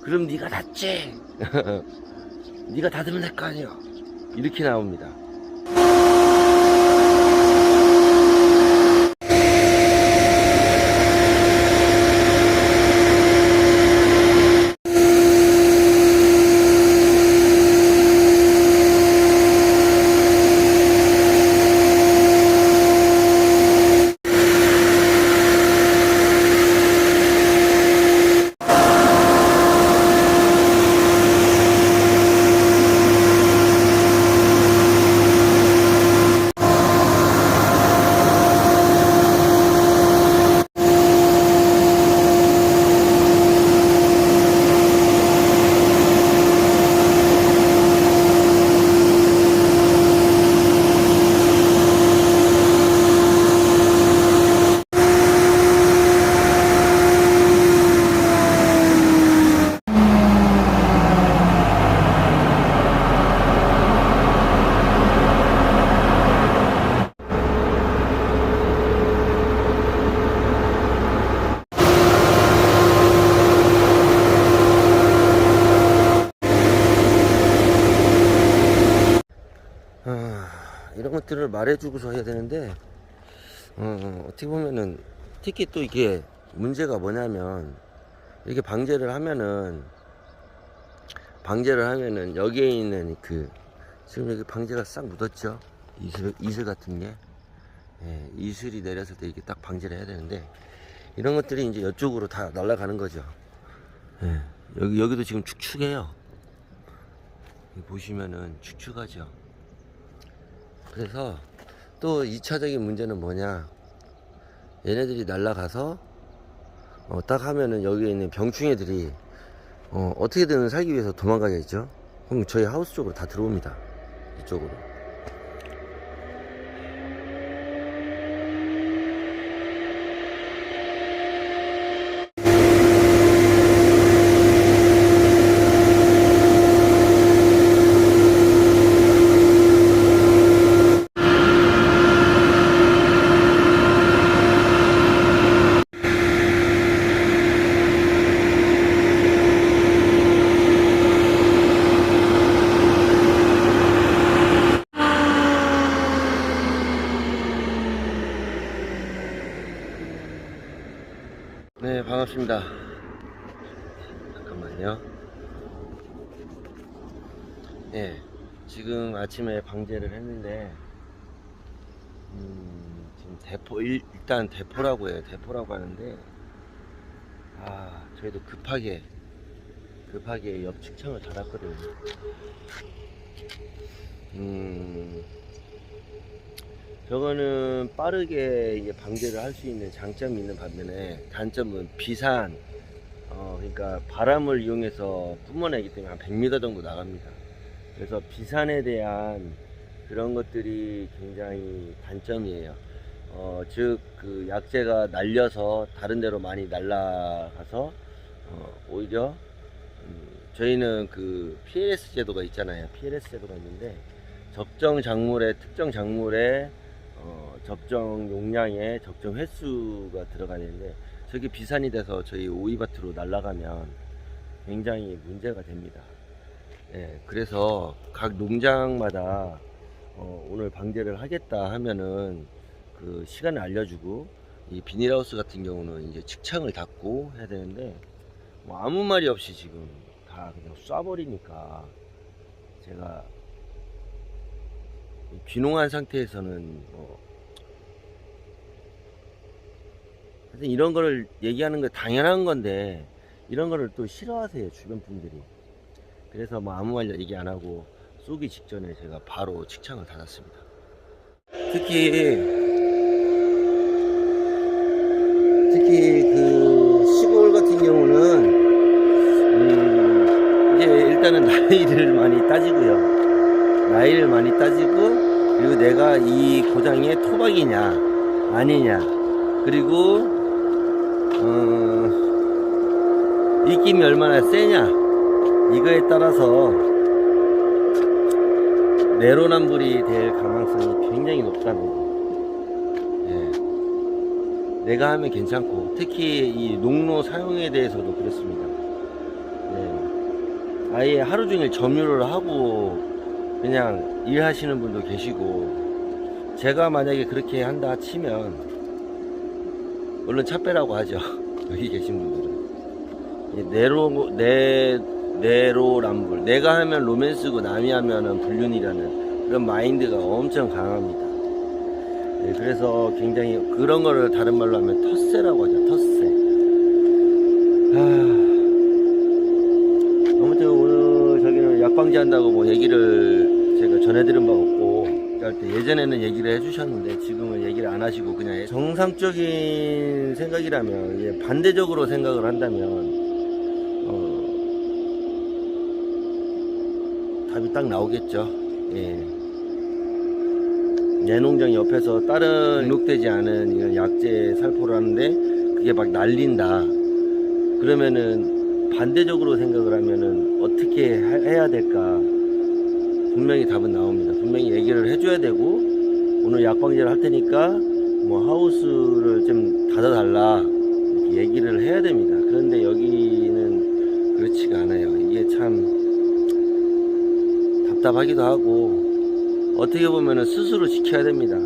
그럼 네가 닫지. 네가 닫으면 될 거 아니야. 이렇게 나옵니다. 이런 것들을 말해주고서 해야 되는데, 어떻게 보면은, 특히 또 이게 문제가 뭐냐면, 이렇게 방제를 하면은 여기에 있는 지금 여기 방제가 싹 묻었죠? 이슬 같은 게. 예, 이슬이 내렸을 때 이렇게 딱 방제를 해야 되는데, 이런 것들이 이제 이쪽으로 다 날아가는 거죠. 예, 여기도 지금 축축해요. 여기 보시면은 축축하죠. 그래서 또 2차적인 문제는 뭐냐, 얘네들이 날아가서 딱 하면은 여기에 있는 병충해들이 어떻게든 살기 위해서 도망가겠죠. 그럼 저희 하우스 쪽으로 다 들어옵니다. 이쪽으로. 네, 반갑습니다. 잠깐만요. 네, 지금 아침에 방제를 했는데, 지금 일단 대포라고 해요. 대포라고 하는데, 저희도 급하게 옆 측창을 닫았거든요. 저거는 빠르게 이제 방제를 할 수 있는 장점이 있는 반면에, 단점은 비산, 그러니까 바람을 이용해서 뿜어내기 때문에 한 100m 정도 나갑니다. 그래서 비산에 대한 그런 것들이 굉장히 단점이에요. 즉 그 약재가 날려서 다른 데로 많이 날아가서 오히려 저희는 그 PLS 제도가 있잖아요. PLS 제도가 있는데, 특정 작물에 적정 용량의 적정 횟수가 들어가야 되는데, 저게 비산이 돼서 저희 오이밭으로 날아가면 굉장히 문제가 됩니다. 예, 그래서 각 농장마다 오늘 방제를 하겠다 하면은 그 시간을 알려주고, 이 비닐하우스 같은 경우는 이제 측창을 닫고 해야 되는데, 뭐 아무 말이 없이 지금 다 그냥 쏴버리니까, 제가 귀농한 상태에서는 하여튼 이런 거를 얘기하는 거 당연한 건데, 이런 거를 또 싫어하세요, 주변 분들이. 그래서 뭐 아무 말 얘기 안 하고 쏘기 직전에 제가 바로 측창을 닫았습니다. 특히 그 시골 같은 경우는 이제 일단은 나이를 많이 따지고, 그리고 내가 이 고장의 토박이냐 아니냐, 그리고 입김이 얼마나 세냐, 이거에 따라서 내로남불이 될 가능성이 굉장히 높다는 거. 예. 내가 하면 괜찮고, 특히 이 농로 사용에 대해서도 그렇습니다. 예. 아예 하루 종일 점유를 하고 그냥 일하시는 분도 계시고, 제가 만약에 그렇게 한다 치면 얼른 차 빼라고 하죠. 여기 계신 분들은 내로남불, 내가 하면 로맨스고 남이 하면은 불륜이라는 그런 마인드가 엄청 강합니다. 네, 그래서 굉장히 그런 거를 다른 말로 하면 텃세라고 하죠. 텃세. 아무튼 오늘 저기는 약방지 한다고 뭐 얘기를 제가 전해드린 바 없고, 할 때 예전에는 얘기를 해주셨는데 지금은 얘기를 안 하시고 그냥 정상적인 생각이라면, 반대적으로 생각을 한다면 답이 딱 나오겠죠. 예. 내 농장 옆에서 다른 등록되지 않은 이런 약재 살포를 하는데 그게 막 날린다. 그러면은 반대적으로 생각을 하면은 어떻게 해야 될까? 분명히 답은 나옵니다. 분명히 얘기를 해줘야 되고, 오늘 약방제를 할 테니까 뭐 하우스를 좀 닫아달라 이렇게 얘기를 해야 됩니다. 그런데 여기는 그렇지가 않아요. 이게 참 답답하기도 하고, 어떻게 보면은 스스로 지켜야 됩니다.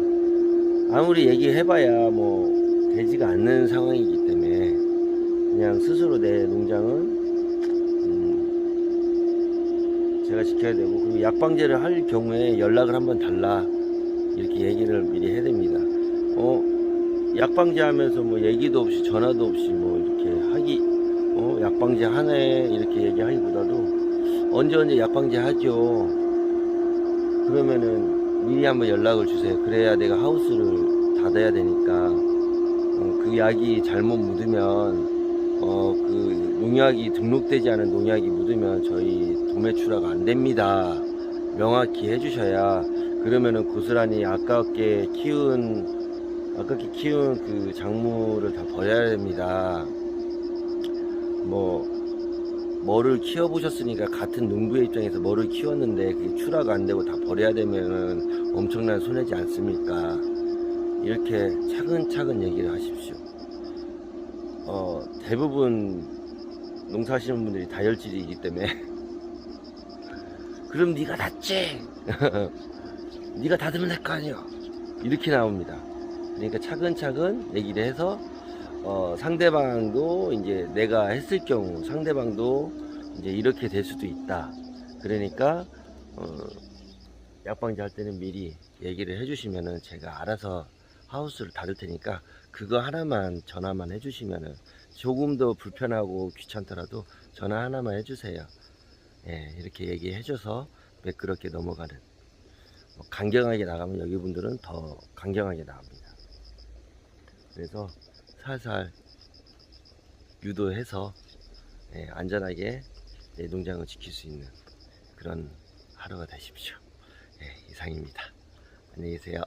아무리 얘기해봐야 뭐 되지가 않는 상황이기 때문에 그냥 스스로 내 농장은 제가 지켜야 되고, 그리고 약방제를 할 경우에 연락을 한번 달라 이렇게 얘기를 미리 해야 됩니다. 약방제 하면서 뭐 얘기도 없이 전화도 없이 뭐 이렇게 약방제 하네 이렇게 얘기하기보다도 언제 약방제 하죠. 그러면은 미리 한번 연락을 주세요. 그래야 내가 하우스를 닫아야 되니까, 그 약이 잘못 묻으면 그 농약이 등록되지 않은 농약이 묻으면 저희 도매 출하가 안 됩니다. 명확히 해주셔야, 그러면은 고스란히 아깝게 키운 그 작물을 다 버려야 됩니다. 뭐를 키워보셨으니까 같은 농부의 입장에서 뭐를 키웠는데 그게 출하가 안 되고 다 버려야 되면은 엄청난 손해지 않습니까? 이렇게 차근차근 얘기를 하십시오. 대부분 농사하시는 분들이 다혈질이기 때문에 그럼 네가 닫지. 네가 닫으면 될 거 아니야. 이렇게 나옵니다. 그러니까 차근차근 얘기를 해서 상대방도 이제 내가 했을 경우 상대방도 이제 이렇게 될 수도 있다. 그러니까 약방제 할 때는 미리 얘기를 해주시면은 제가 알아서 하우스를 닫을 테니까 그거 하나만 전화만 해주시면은, 조금 더 불편하고 귀찮더라도 전화 하나만 해주세요. 예, 이렇게 얘기해줘서 매끄럽게 넘어가는. 강경하게 나가면 여기 분들은 더 강경하게 나갑니다. 그래서 살살 유도해서 안전하게 내 농장을 지킬 수 있는 그런 하루가 되십시오. 이상입니다. 안녕히 계세요.